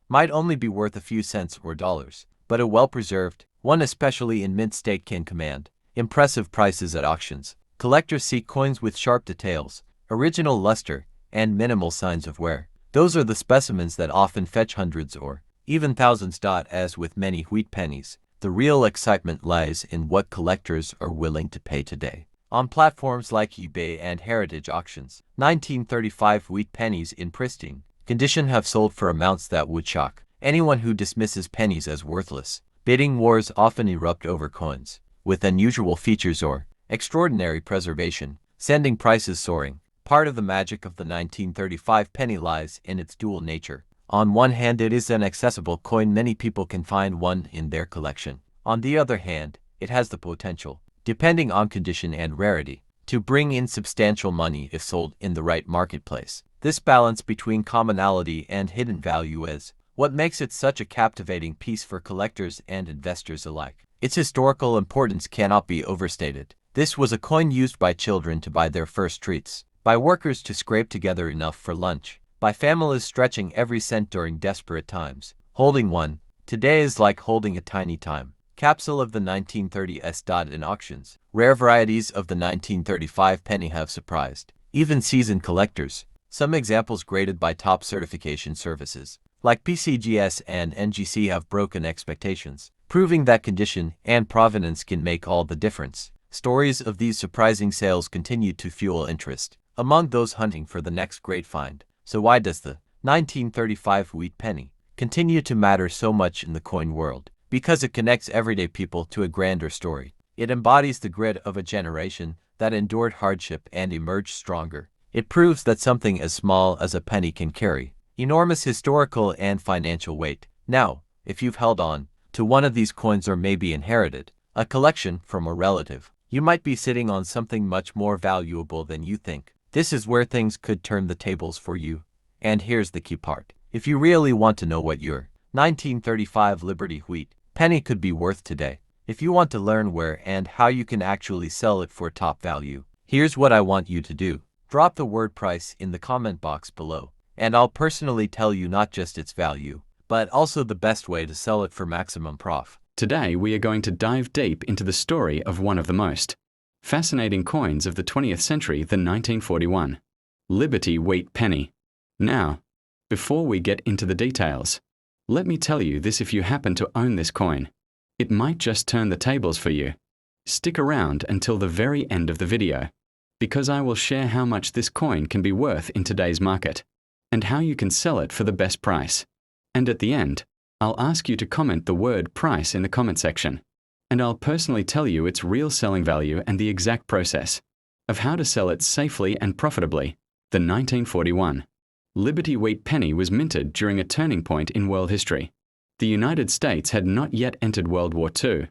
might only be worth a few cents or dollars, but a well-preserved one, especially in mint state, can command impressive prices at auctions. Collectors seek coins with sharp details, original luster, and minimal signs of wear. Those are the specimens that often fetch hundreds or even thousands. As with many wheat pennies, the real excitement lies in what collectors are willing to pay today. On platforms like eBay and heritage auctions, 1935 wheat pennies in pristine condition have sold for amounts that would shock anyone who dismisses pennies as worthless. Bidding wars often erupt over coins with unusual features or extraordinary preservation, sending prices soaring. Part of the magic of the 1935 penny lies in its dual nature. On one hand, it is an accessible coin; many people can find one in their collection. On the other hand, it has the potential, depending on condition and rarity, to bring in substantial money if sold in the right marketplace. This balance between commonality and hidden value is what makes it such a captivating piece for collectors and investors alike. Its historical importance cannot be overstated. This was a coin used by children to buy their first treats, by workers to scrape together enough for lunch, by families stretching every cent during desperate times. Holding one today is like holding a tiny time capsule of the 1930s. In auctions, rare varieties of the 1935 penny have surprised even seasoned collectors. Some examples graded by top certification services like PCGS and NGC have broken expectations, proving that condition and provenance can make all the difference. Stories of these surprising sales continue to fuel interest among those hunting for the next great find. So why does the 1935 wheat penny continue to matter so much in the coin world? Because it connects everyday people to a grander story. It embodies the grit of a generation that endured hardship and emerged stronger. It proves that something as small as a penny can carry enormous historical and financial weight. Now, if you've held on to one of these coins or maybe inherited a collection from a relative, you might be sitting on something much more valuable than you think. This is where things could turn the tables for you. And here's the key part. If you really want to know what your 1935 Liberty wheat penny could be worth today, if you want to learn where and how you can actually sell it for top value, here's what I want you to do. Drop the word price in the comment box below, and I'll personally tell you not just its value, but also the best way to sell it for maximum profit. Today we are going to dive deep into the story of one of the most fascinating coins of the 20th century, the 1941 Liberty wheat penny. Now, before we get into the details, let me tell you this: if you happen to own this coin, it might just turn the tables for you. Stick around until the very end of the video, because I will share how much this coin can be worth in today's market, and how you can sell it for the best price. And at the end, I'll ask you to comment the word price in the comment section, and I'll personally tell you its real selling value and the exact process of how to sell it safely and profitably. The 1941 Liberty wheat penny was minted during a turning point in world history. The United States had not yet entered World War II,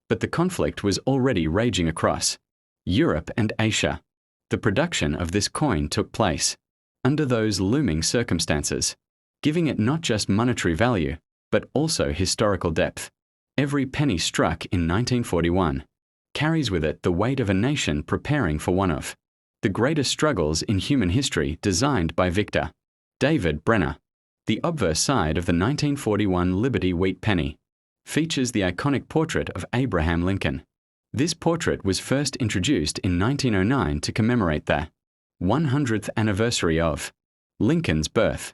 but the conflict was already raging across Europe and Asia. The production of this coin took place under those looming circumstances, giving it not just monetary value, but also historical depth. Every penny struck in 1941 carries with it the weight of a nation preparing for one of the greatest struggles in human history, designed by Victor David Brenner. The obverse side of the 1941 Liberty wheat penny features the iconic portrait of Abraham Lincoln. This portrait was first introduced in 1909 to commemorate the 100th anniversary of Lincoln's birth,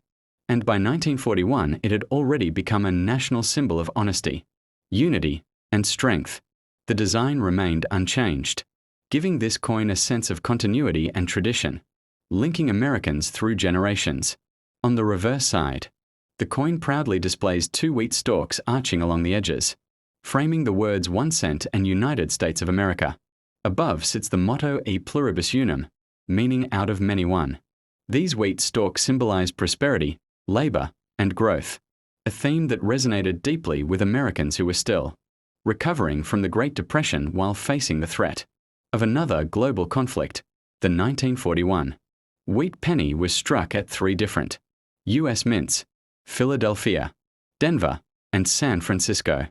and by 1941 it had already become a national symbol of honesty, unity, and strength. The design remained unchanged, giving this coin a sense of continuity and tradition, linking Americans through generations. On the reverse side, the coin proudly displays two wheat stalks arching along the edges, framing the words 1 cent and United States of America. Above sits the motto E pluribus unum, meaning out of many one. These wheat stalks symbolize prosperity, labor, and growth, a theme that resonated deeply with Americans who were still recovering from the Great Depression while facing the threat of another global conflict. The 1941 wheat penny was struck at 3 different U.S. mints: Philadelphia, Denver, and San Francisco.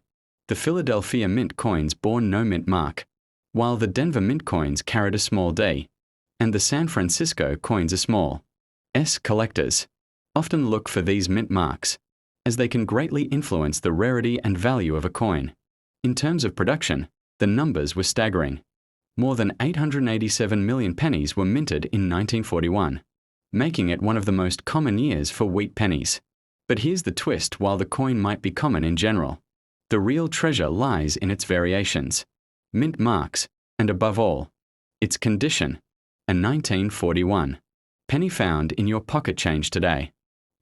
The Philadelphia mint coins bore no mint mark, while the Denver mint coins carried a small D, and the San Francisco coins a small S. Collectors often look for these mint marks as they can greatly influence the rarity and value of a coin. In terms of production, the numbers were staggering. More than 887 million pennies were minted in 1941, making it one of the most common years for wheat pennies. But here's the twist: while the coin might be common in general, the real treasure lies in its variations, mint marks, and above all, its condition. A 1941 penny found in your pocket change today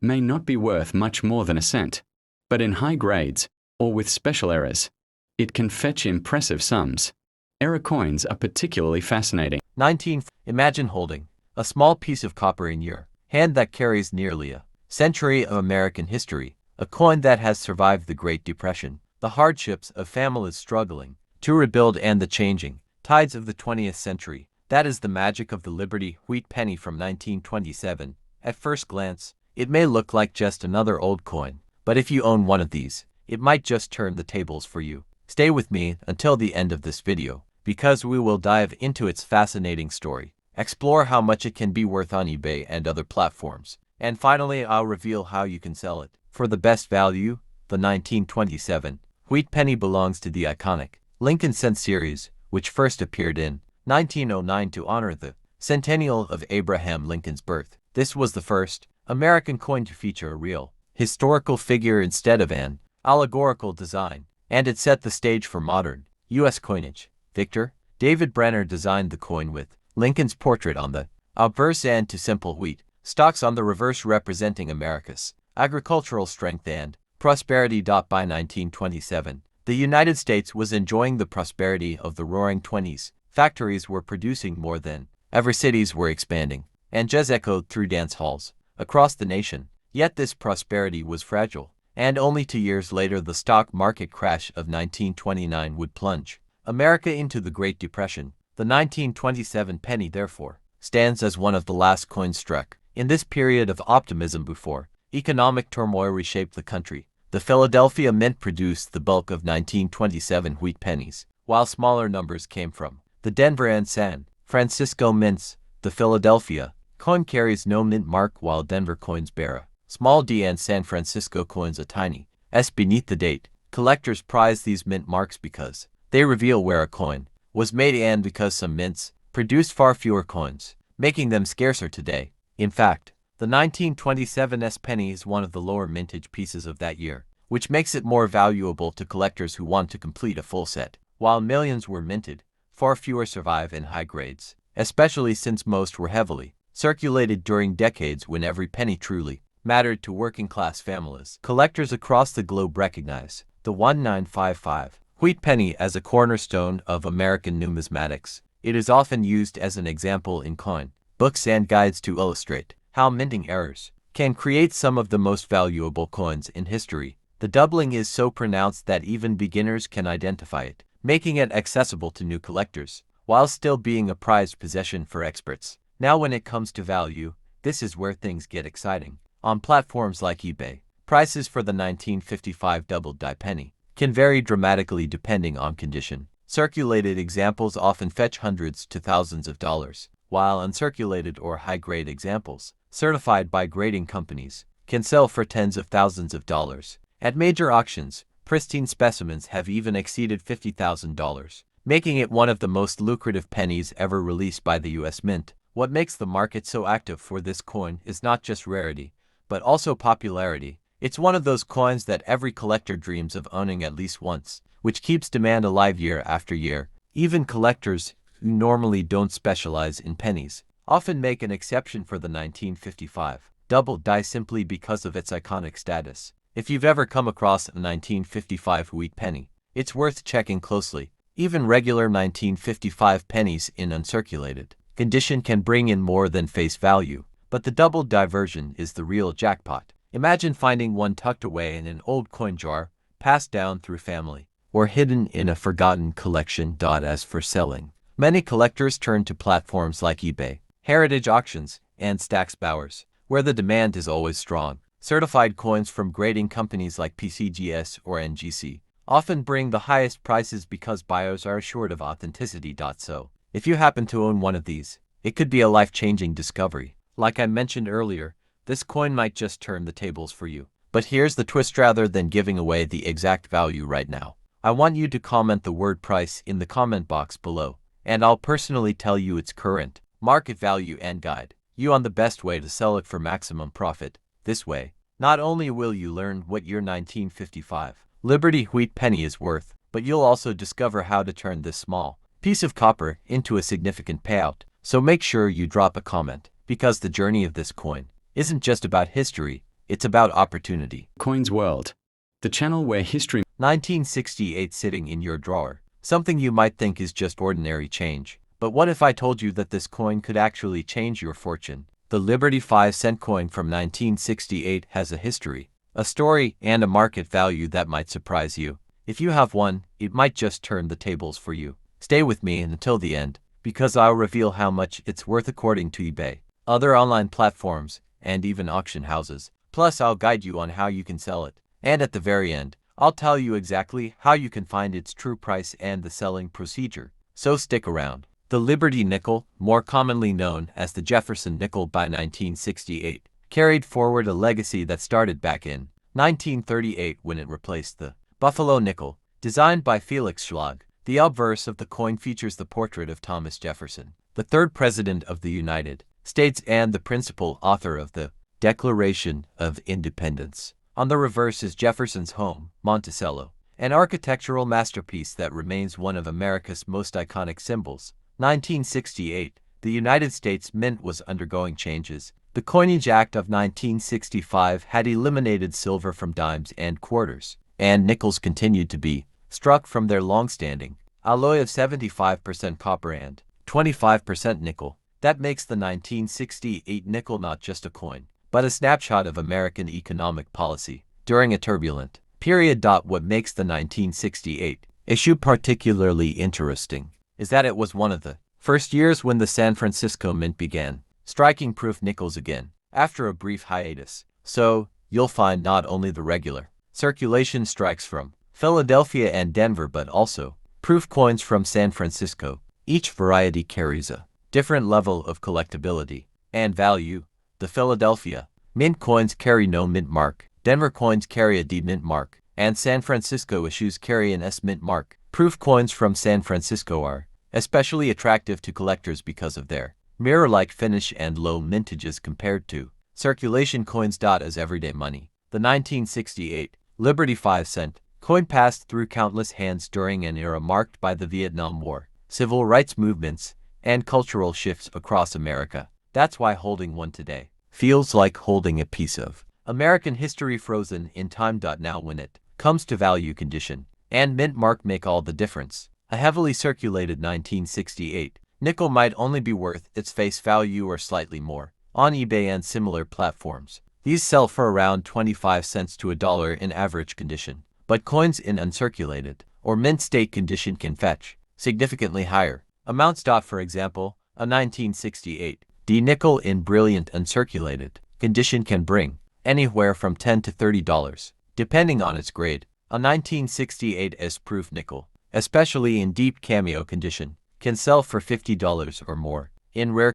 may not be worth much more than a cent, but in high grades, or with special errors, it can fetch impressive sums. Error coins are particularly fascinating. 19. Imagine holding a small piece of copper in your hand that carries nearly a century of American history, a coin that has survived the Great Depression, the hardships of families struggling to rebuild, and the changing tides of the 20th century. That is the magic of the Liberty wheat penny from 1927. At first glance, it may look like just another old coin, but if you own one of these, it might just turn the tables for you. Stay with me until the end of this video, because we will dive into its fascinating story, explore how much it can be worth on eBay and other platforms, and finally I'll reveal how you can sell it for the best value. The 1927 wheat penny belongs to the iconic Lincoln cent series, which first appeared in 1909 to honor the centennial of Abraham Lincoln's birth. This was the first American coin to feature a real historical figure instead of an allegorical design, and it set the stage for modern U.S. coinage. Victor David Brenner designed the coin with Lincoln's portrait on the obverse and two simple wheat stalks on the reverse, representing America's agricultural strength and prosperity. By 1927, the United States was enjoying the prosperity of the Roaring Twenties. Factories were producing more than ever, cities were expanding, and jazz echoed through dance halls across the nation. Yet this prosperity was fragile, and only 2 years later the stock market crash of 1929 would plunge America into the Great Depression. The 1927 penny, therefore, stands as one of the last coins struck in this period of optimism before economic turmoil reshaped the country. The Philadelphia Mint produced the bulk of 1927 wheat pennies, while smaller numbers came from the Denver and San Francisco mints. The Philadelphia coin carries no mint mark, while Denver coins bear a small D and San Francisco coins a tiny S beneath the date. Collectors prize these mint marks because they reveal where a coin was made, and because some mints produced far fewer coins, making them scarcer today. In fact, the 1927 S penny is one of the lower mintage pieces of that year, which makes it more valuable to collectors who want to complete a full set. While millions were minted, far fewer survive in high grades, especially since most were heavily circulated during decades when every penny truly mattered to working-class families. Collectors across the globe recognize the 1955 wheat penny as a cornerstone of American numismatics. It is often used as an example in coin books and guides to illustrate how minting errors can create some of the most valuable coins in history. The doubling is so pronounced that even beginners can identify it, making it accessible to new collectors, while still being a prized possession for experts. Now when it comes to value, this is where things get exciting. On platforms like eBay, prices for the 1955 double-die penny can vary dramatically depending on condition. Circulated examples often fetch hundreds to thousands of dollars, while uncirculated or high-grade examples, certified by grading companies, can sell for tens of thousands of dollars. At major auctions, pristine specimens have even exceeded $50,000, making it one of the most lucrative pennies ever released by the U.S. Mint. What makes the market so active for this coin is not just rarity, but also popularity. It's one of those coins that every collector dreams of owning at least once, which keeps demand alive year after year. Even collectors who normally don't specialize in pennies often make an exception for the 1955 double die simply because of its iconic status. If you've ever come across a 1955 wheat penny, it's worth checking closely. Even regular 1955 pennies in uncirculated condition can bring in more than face value, but the double die version is the real jackpot. Imagine finding one tucked away in an old coin jar, passed down through family, or hidden in a forgotten collection. As for selling, many collectors turn to platforms like eBay, heritage auctions, and Stax Bowers, where the demand is always strong. Certified coins from grading companies like PCGS or NGC often bring the highest prices because buyers are assured of authenticity. So, if you happen to own one of these, it could be a life-changing discovery. Like I mentioned earlier, this coin might just turn the tables for you. But here's the twist: rather than giving away the exact value right now, I want you to comment the word price in the comment box below, and I'll personally tell you its current market value and guide you on the best way to sell it for maximum profit. This way, not only will you learn what your 1955 Liberty Wheat penny is worth, but you'll also discover how to turn this small piece of copper into a significant payout. So make sure you drop a comment, because the journey of this coin isn't just about history, it's about opportunity. Coins World, the channel where history 1968 sitting in your drawer, something you might think is just ordinary change. But what if I told you that this coin could actually change your fortune? The Liberty 5-cent coin from 1968 has a history, a story, and a market value that might surprise you. If you have one, it might just turn the tables for you. Stay with me until the end, because I'll reveal how much it's worth according to eBay, other online platforms, and even auction houses. Plus, I'll guide you on how you can sell it. And at the very end, I'll tell you exactly how you can find its true price and the selling procedure. So stick around. The Liberty nickel, more commonly known as the Jefferson nickel by 1968, carried forward a legacy that started back in 1938 when it replaced the Buffalo nickel, designed by Felix Schlag. The obverse of the coin features the portrait of Thomas Jefferson, the third president of the United States and the principal author of the Declaration of Independence. On the reverse is Jefferson's home, Monticello, an architectural masterpiece that remains one of America's most iconic symbols. 1968, the United States Mint was undergoing changes. The Coinage Act of 1965 had eliminated silver from dimes and quarters, and nickels continued to be struck from their long-standing alloy of 75% copper and 25% nickel. That makes the 1968 nickel not just a coin, but a snapshot of American economic policy during a turbulent period. What makes the 1968 issue particularly interesting is that it was one of the first years when the San Francisco Mint began striking proof nickels again, after a brief hiatus. So, you'll find not only the regular circulation strikes from Philadelphia and Denver but also proof coins from San Francisco. Each variety carries a different level of collectability and value. The Philadelphia Mint coins carry no mint mark, Denver coins carry a D mint mark, and San Francisco issues carry an S mint mark. Proof coins from San Francisco are especially attractive to collectors because of their mirror-like finish and low mintages compared to circulation coins. As everyday money, the 1968 Liberty 5-cent coin passed through countless hands during an era marked by the Vietnam War, civil rights movements, and cultural shifts across America. That's why holding one today feels like holding a piece of American history frozen in time. Now when it comes to value, condition and mint mark make all the difference. A heavily circulated 1968 nickel might only be worth its face value or slightly more on eBay and similar platforms. These sell for around 25 cents to $1 in average condition, but coins in uncirculated or mint state condition can fetch significantly higher amounts. For example, a 1968 D nickel in brilliant uncirculated condition can bring anywhere from $10 to $30, depending on its grade. A 1968 S-proof nickel, especially in deep cameo condition, can sell for $50 or more. In rare